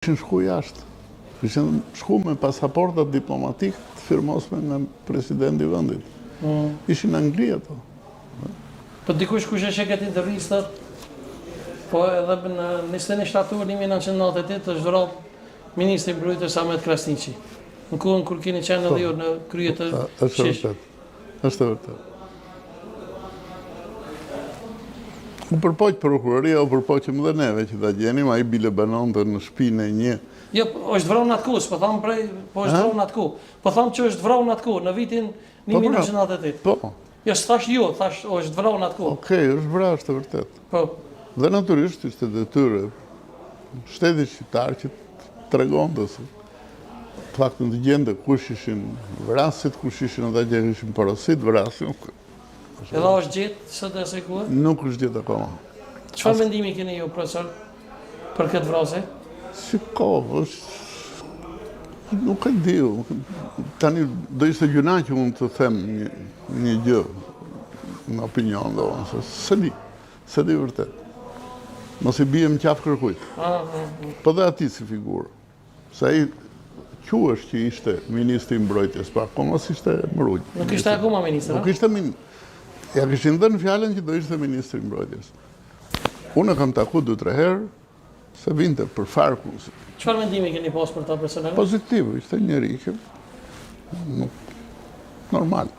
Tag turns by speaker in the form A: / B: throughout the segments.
A: Ishin shku jashtë. Ishin shku me pasaportat diplomatik të firmosme nga presidenti i vendit. Ishin në Angli ato.
B: Po dikush kush e sheket intervistat, po edhe në 27 shtator 1998 është dhurat ministri i mbrojtjes Ahmet Krasniqi. Në kohën kur keni qenë edhe ju në krye të
A: shesh. Është vërtet. U përpoq prokuroria, u përpoqëm dhe neve që ta gjenim, ai bile banonte në shtëpinë e një.
B: Jo, është vrarë në atë kohë, po tham prej, po është vrarë në atë kohë. Po tham që është vrarë në atë kohë, në vitin 1998.
A: Po.
B: Jo, s'thash jo, thash është vrarë në atë kohë.
A: Okej, është vrarë, është vërtet.
B: Po.
A: Dhe natyrisht ishte detyrë shtetit shqiptar që tregonte se faktën të gjente kush ishin vrasit, kush ishin ata që ishin porosit vrasin.
B: Edhe është gjetë sot e asaj kohe?
A: Nuk është gjetë akoma.
B: Çfarë mendimi keni ju, profesor, për këtë vrasje?
A: Shiko, nuk e di. Tani do ishte gjuna që mund të them një gjë në opinion do, se di vërtet. Mos i bie më qafë kërkujt. Po dhe ati si figurë. Se ai quhesh që ishte ministri i mbrojtjes, pa akoma s'ishte mbrojtje.
B: Nuk ishte akoma ministër,
A: Nuk ishte ministër. Ja kishin dhënë fjalën që do ishte ministri i mbrojtjes. Unë kam taku 2-3 herë se vinte për farku.
B: Çfarë mendimi keni pas për ta personalisht?
A: Pozitiv, ishte njëri që normal.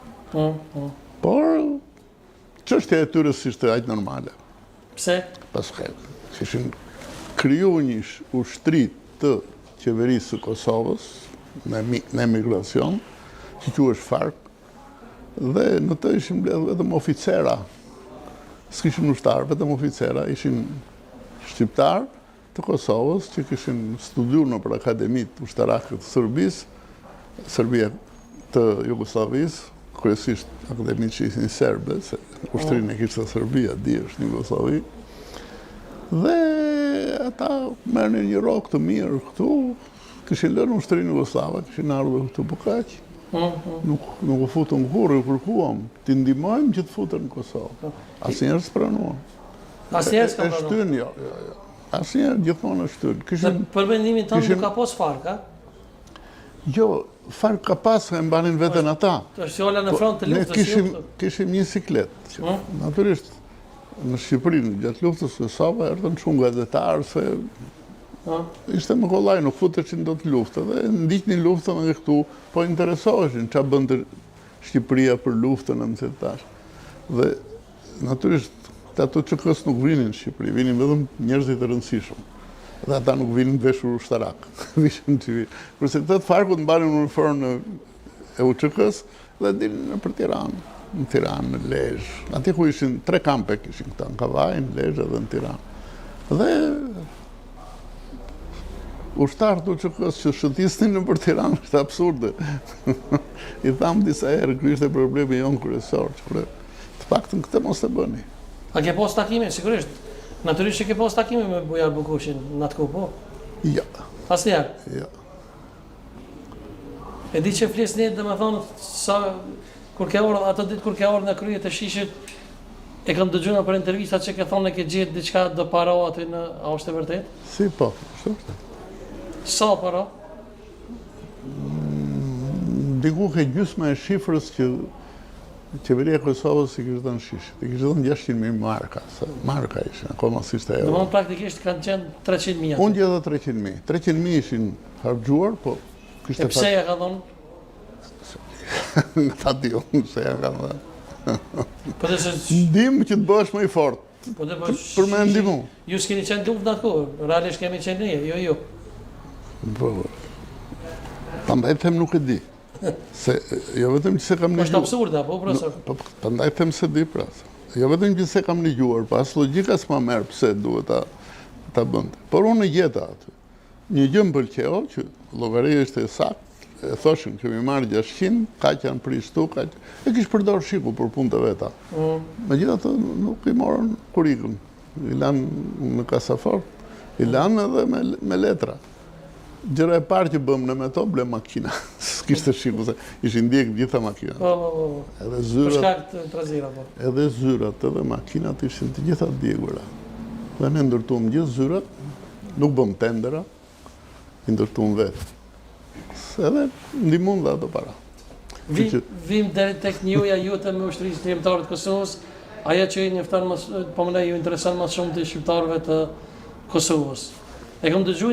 A: Por çështja e tyre s'ishte aq normale.
B: Pse?
A: Paske kishin kriju një ushtri të qeverisë së Kosovës në emigracion, që quhesh FARC, dhe në të ishin mbledhur vetëm oficera. S'kishin ushtar, vetëm oficera, ishin shqiptar të Kosovës që kishin studiuar nëpër akademitë ushtarake të Serbisë, Serbia të Jugosllavisë, kryesisht akademitë që ishin serbe, se ushtrinë e kishte Serbia, di është në Jugosllavi. Dhe ata merrnin një rrok të mirë këtu, kishin lënë ushtrinë jugoslave, kishin ardhur këtu po kaq. Nuk u futën kurrë, kërkuam, t'i ndihmojmë që të futen në Kosovë. Asnjëherë s'pranuan.
B: Asnjëherë s'ka pranuar.
A: Shtyn, jo. Asnjëherë gjithmonë shtyn.
B: Për mendimin tënd nuk ka pas FARC, a?
A: Jo, FARC ka pas e mbanin veten ata.
B: Është fjala në front të luftës.
A: Ne kishim një siklet. Natyrisht në Shqipëri gjatë luftës së Kosovës erdhën shumë gazetarë se ishte më kollaj, nuk futeshin do të luftë, dhe ndiqnin luftën edhe këtu, po interesoheshin ç'a bënte Shqipëria për luftën në mëse tash. Dhe natyrisht ato ÇK-s nuk vinin në Shqipëri, vinin vetëm njerëzit të rëndësishëm. Dhe ata nuk vinin veshur ushtarak, vishin civil. Kurse këta të farkut mbanin uniformën e UÇK-s dhe dilnin për Tiranë. Në Tiranë, në Lezhë. Atje ku ishin 3 kampe kishin këta, në Kavaj, në Lezhë dhe në Tiranë. Dhe ushtarët u UÇK-s që shëtisnin në për Tiranë është absurde. I thamë disa herë, ky ishte problemi jonë kryesor, që të paktën këtë mos të bëni.
B: A ke pas takime, sigurisht. Natyrisht që ke pas takime me Bujar Bukushin në atë kohë, po?
A: Ja.
B: Asnjëherë?
A: Ja.
B: E di që flisni, domethënë, sa kur ke ardhur ato ditë kur ke ardhur në krye të shishit, e kam dëgjuar për intervistat që ke thonë ke gjetë diçka do para aty në, a është e vërtet?
A: Si po, është vërtet.
B: Sa para?
A: Diku ke gjysma e shifrës që qeveria e Kosovës i kishte dhënë shishit. I kishte dhënë 600.000 marka, se marka ishin, akoma s'ishte euro.
B: Domethënë praktikisht kanë qenë 300.000.
A: Unë gjeta 300.000. 300.000 ishin harxuar, po kishte
B: pse ja ka dhënë?
A: Nga ta di unë se ja ka dhënë.
B: Po dhe se...
A: Ndim që të bëhesh më i fortë.
B: Po dhe
A: për me ndihmu.
B: Ju s'keni qenë luftë në atë kohë, realisht kemi qenë ne, jo.
A: Po, pandaj them nuk e di. Se jo vetëm që se kam
B: është absurde, apo, profesor?
A: Pandaj them se di, pra. Jo vetëm që se kam ligjuar, pas logjika s'ma merr pse duhet ta bënte. Por unë e gjeta aty. Një gjë më pëlqeu që llogaria ishte saktë, e thoshin kemi marrë 600, kaq janë prishtu, kaq. E kish përdor shiku për punët e veta. Megjithatë nuk i morën kurikën. I lanë në kasafort, i lanë edhe me letra. Gjëra e parë që bëm në meto, ble makina. S'kishte shiku, se ishin ndjek gjitha makinat. Edhe zyrat.
B: Për shkak të trazira, po.
A: Edhe zyrat, edhe makinat ishin të gjitha djegura. Dhe ne ndërtuam gjithë zyrat, nuk bëm tendera, i ndërtuan vetë. Edhe ndihmon dhe ato para.
B: Vim deri tek njoja jote me ushtrisë ndërkombëtare të Kosovës, ajo që i njofton më, po më ju intereson më shumë të shqiptarëve të Kosovës. E kam dëgjuar